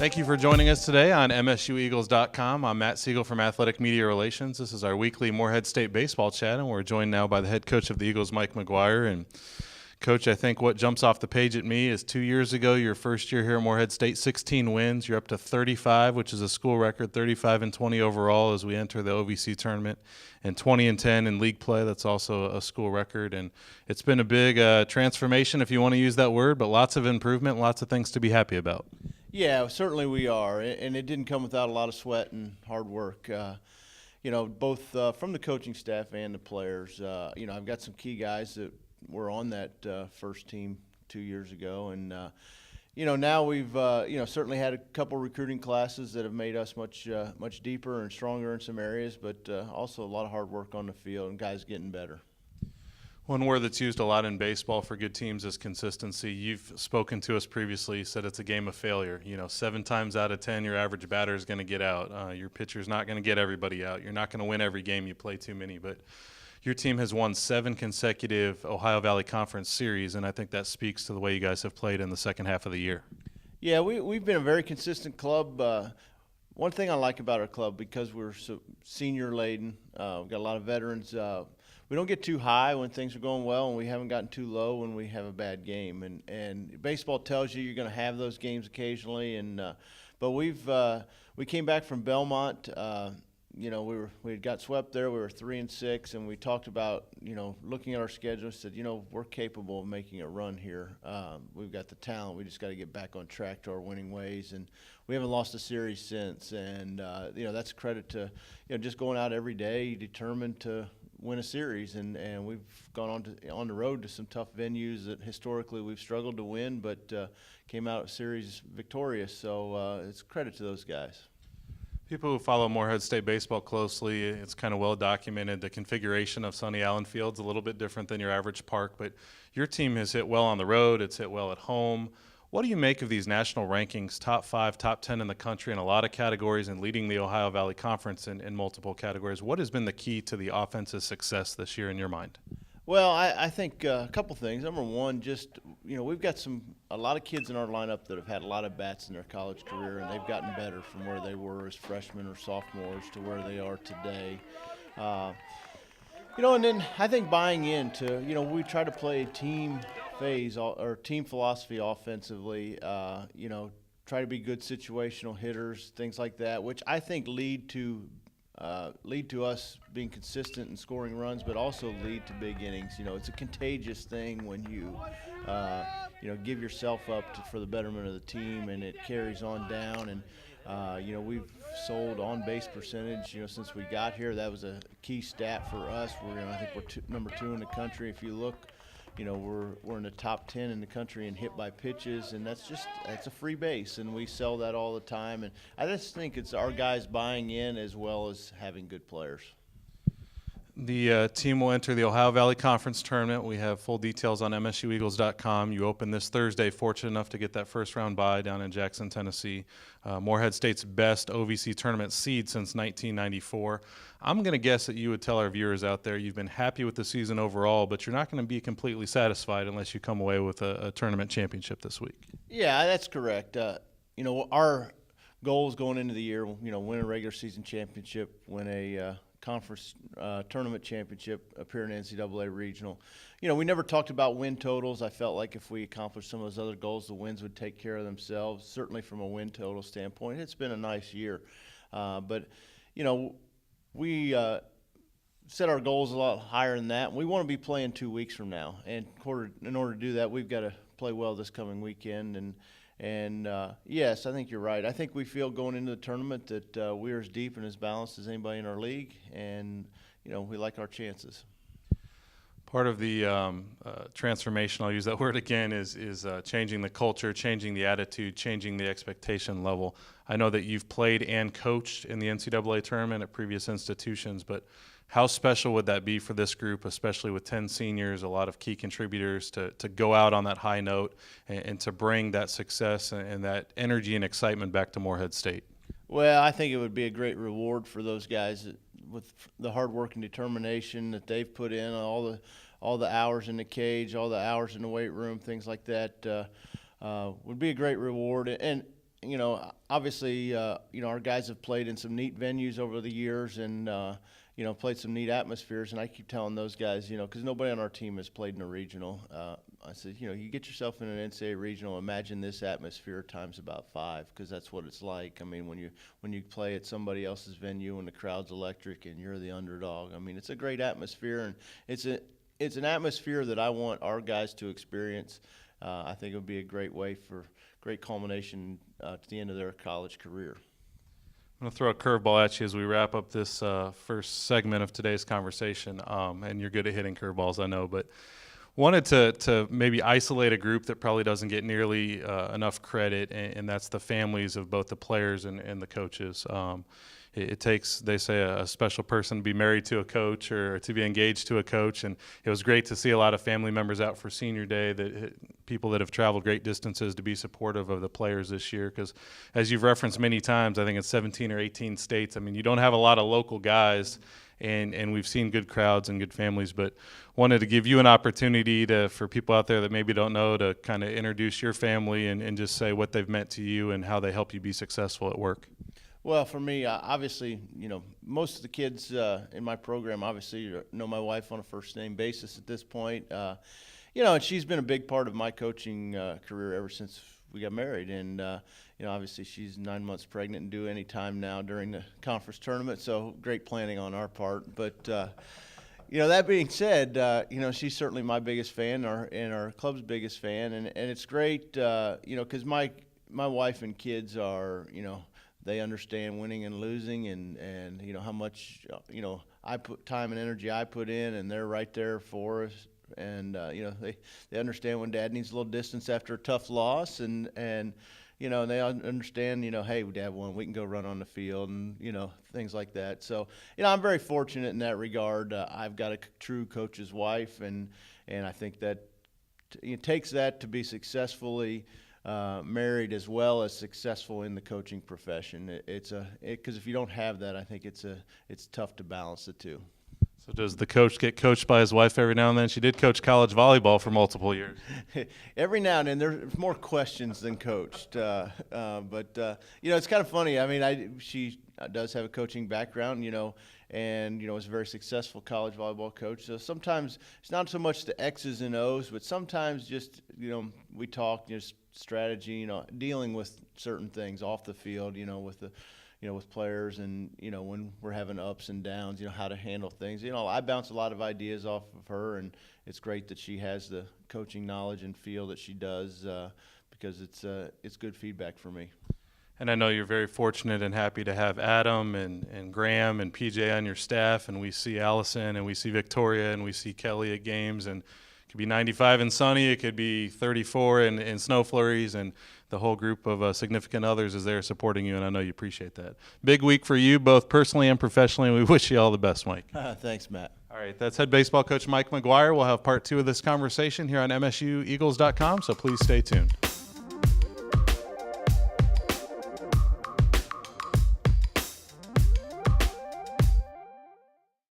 Thank you for joining us today on MSUEagles.com. I'm Matt Siegel from Athletic Media Relations. This is our weekly Morehead State baseball chat, and we're joined now by the head coach of the Eagles, Mike McGuire. And Coach, I think what jumps off the page at me is 2 years ago, your first year here at Morehead State, 16 wins. You're up to 35, which is a school record, 35-20 overall as we enter the OVC Tournament, and 20-10 in league play. That's also a school record. And it's been a big transformation, if you want to use that word, but lots of improvement, lots of things to be happy about. Yeah, certainly we are, and it didn't come without a lot of sweat and hard work. Both from the coaching staff and the players. I've got some key guys that were on that first team 2 years ago, and now we've certainly had a couple recruiting classes that have made us much deeper and stronger in some areas, but also a lot of hard work on the field and guys getting better. One word that's used a lot in baseball for good teams is consistency. You've spoken to us previously. You said it's a game of failure. 7 times out of 10, your average batter is going to get out. Your pitcher's not going to get everybody out. You're not going to win every game you play too many. But your team has won 7 consecutive Ohio Valley Conference series, and I think that speaks to the way you guys have played in the second half of the year. Yeah, we've been a very consistent club. One thing I like about our club, because we're so senior-laden, we've got a lot of veterans. We don't get too high when things are going well, and we haven't gotten too low when we have a bad game. And baseball tells you you're going to have those games occasionally. But we came back from Belmont. We had got swept there. We were 3-6, and we talked about looking at our schedule. Said we're capable of making a run here. We've got the talent. We just got to get back on track to our winning ways, and we haven't lost a series since. And that's a credit to just going out every day, determined to win a series, and we've gone on the road to some tough venues that historically we've struggled to win, but came out series victorious. So it's credit to those guys. People who follow Morehead State baseball closely, it's kind of well documented. The configuration of Sonny Allen Field's a little bit different than your average park, but your team has hit well on the road. It's hit well at home. What do you make of these national rankings, top 5, top 10 in the country in a lot of categories and leading the Ohio Valley Conference in multiple categories? What has been the key to the offense's success this year in your mind? Well, I think a couple things. Number one, we've got a lot of kids in our lineup that have had a lot of bats in their college career, and they've gotten better from where they were as freshmen or sophomores to where they are today. And then I think buying into, we try to play a team phase or team philosophy offensively, try to be good situational hitters, things like that, which I think lead to us being consistent in scoring runs, but also lead to big innings. It's a contagious thing when you, give yourself up for the betterment of the team, and it carries on down. And we've sold on-base percentage, since we got here. That was a key stat for us. I think we're number 2 in the country. If you look, we're in the top 10 in the country in hit by pitches, and that's a free base, and we sell that all the time. And I just think it's our guys buying in as well as having good players. The team will enter the Ohio Valley Conference Tournament. We have full details on MSUEagles.com. You open this Thursday, fortunate enough to get that first-round bye down in Jackson, Tennessee. Morehead State's best OVC Tournament seed since 1994. I'm going to guess that you would tell our viewers out there you've been happy with the season overall, but you're not going to be completely satisfied unless you come away with a tournament championship this week. Yeah, that's correct. Our goals going into the year, win a regular season championship, win a conference tournament championship, appear in NCAA regional. We never talked about win totals. I felt like if we accomplished some of those other goals, the wins would take care of themselves. Certainly from a win total standpoint, it's been a nice year. But we set our goals a lot higher than that. We want to be playing 2 weeks from now, and in order to do that, we've got to play well this coming weekend. And yes, I think you're right. I think we feel going into the tournament that we're as deep and as balanced as anybody in our league, and we like our chances. Part of the transformation, I'll use that word again, is changing the culture, changing the attitude, changing the expectation level. I know that you've played and coached in the NCAA tournament at previous institutions, but how special would that be for this group, especially with 10 seniors, a lot of key contributors, to go out on that high note and to bring that success and that energy and excitement back to Morehead State? Well, I think it would be a great reward for those guys with the hard work and determination that they've put in, all the hours in the cage, all the hours in the weight room, things like that, would be a great reward. And obviously, our guys have played in some neat venues over the years and, played some neat atmospheres. And I keep telling those guys, because nobody on our team has played in a regional. I said, you get yourself in an NCAA regional, imagine this atmosphere times about 5, because that's what it's like. I mean, when you play at somebody else's venue and the crowd's electric and you're the underdog, I mean, it's a great atmosphere, and it's an atmosphere that I want our guys to experience. I think it would be a great culmination to the end of their college career. I'm going to throw a curveball at you as we wrap up this first segment of today's conversation. And you're good at hitting curveballs, I know, but wanted to maybe isolate a group that probably doesn't get nearly enough credit, and that's the families of both the players and the coaches. It takes, they say, a special person to be married to a coach or to be engaged to a coach, and it was great to see a lot of family members out for senior day, people that have traveled great distances to be supportive of the players this year, because as you've referenced many times, I think it's 17 or 18 states. I mean, you don't have a lot of local guys, and we've seen good crowds and good families, but wanted to give you an opportunity for people out there that maybe don't know, to kind of introduce your family and just say what they've meant to you and how they help you be successful at work. Well, for me, obviously, most of the kids in my program obviously know my wife on a first-name basis at this point. And she's been a big part of my coaching career ever since we got married. And, obviously she's 9 months pregnant and due any time now during the conference tournament, so great planning on our part. But, that being said, she's certainly my biggest fan and our club's biggest fan. And it's great, because my wife and kids are, they understand winning and losing, and how much I put time and energy I put in, and they're right there for us. And they understand when Dad needs a little distance after a tough loss, and they understand hey, Dad won, we can go run on the field, and things like that. So I'm very fortunate in that regard. I've got a true coach's wife, and I think that it takes that to be successfully married as well as successful in the coaching profession. Because if you don't have that, I think it's tough to balance the two. So does the coach get coached by his wife every now and then? She did coach college volleyball for multiple years. Every now and then, there's more questions than coached. But it's kind of funny. I mean, she does have a coaching background, and was a very successful college volleyball coach. So sometimes it's not so much the X's and O's, but sometimes just we talk just strategy, dealing with certain things off the field, with players, and when we're having ups and downs, how to handle things. I bounce a lot of ideas off of her, and it's great that she has the coaching knowledge and feel that she does, because it's good feedback for me. And I know you're very fortunate and happy to have Adam and Graham and PJ on your staff, and we see Allison and we see Victoria and we see Kelly at games, and it could be 95 and sunny, it could be 34 and snow flurries, and the whole group of significant others is there supporting you, and I know you appreciate that. Big week for you, both personally and professionally, and we wish you all the best, Mike. Thanks, Matt. All right, that's head baseball coach Mike McGuire. We'll have part 2 of this conversation here on MSUEagles.com, so please stay tuned.